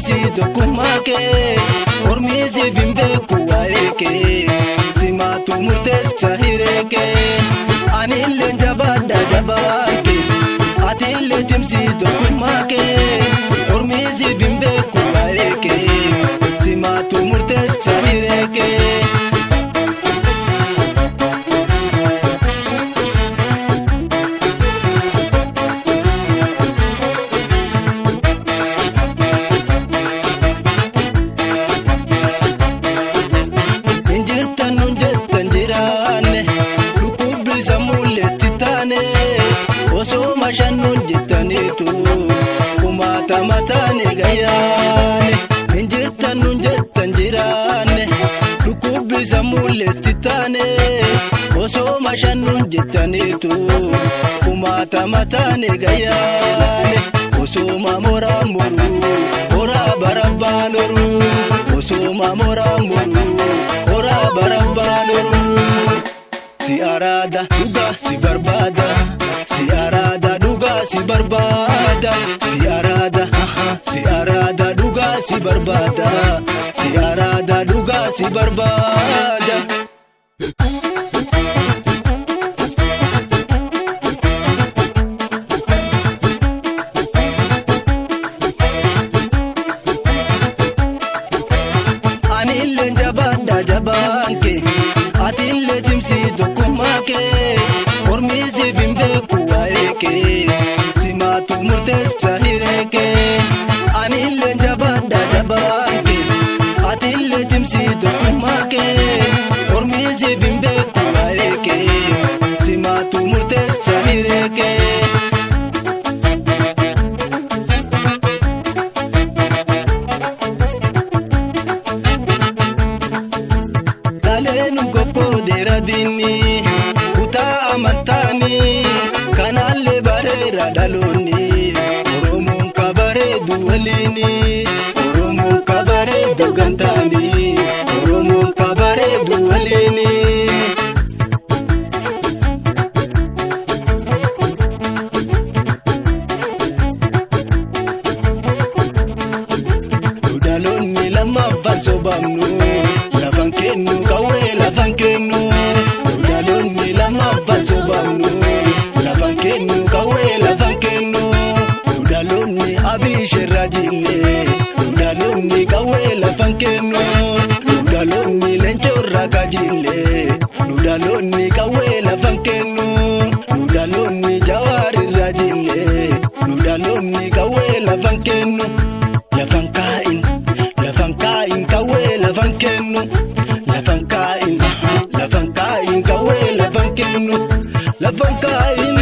cimsitu kumake ormizi vimbe kuwaeke simatu murtes chahireke anille jabada jabake atille cimsitu kumake ormizi vimbe kuwaeke simatu murtes chahireke Shannon jettanitu kumata matane gayane injirtan nun jettan jirane lukubbi samulles titane oso mashannun jettanitu kumata matane gayane oso mamora muru ora barabanoru oso mamora muru ora barabanoru si arada duga si barbada si arada duga si barbada si arada duga si barbada si arada duga si barbada anille jabada jabanke atille cimsitu kumake ormizi vimbe kuwaeke simatu murtes chahireke anille jabada jabanke atille cimsitu kumake ormizi vimbe kuwaeke simatu murtes chahireke dalenu gokko deradini amantani kanalle barera daloni oromon kabare duwalini oromon kabare dugantani oromon kabare duwalini dudaloni lama falso bamnu lafankennu kawe lafankennu dudaloni lama falso bamnu lafankennu kawe lafankennu dudaloni abisherajille dudaloni kawe lafankennu dudaloni lenchorra kajille dudaloni kawe lafankennu dudaloni jawari rajille dudaloni kawe lafankennu lafankain kawe lafankennu lafankain kawe lafankennu lafankain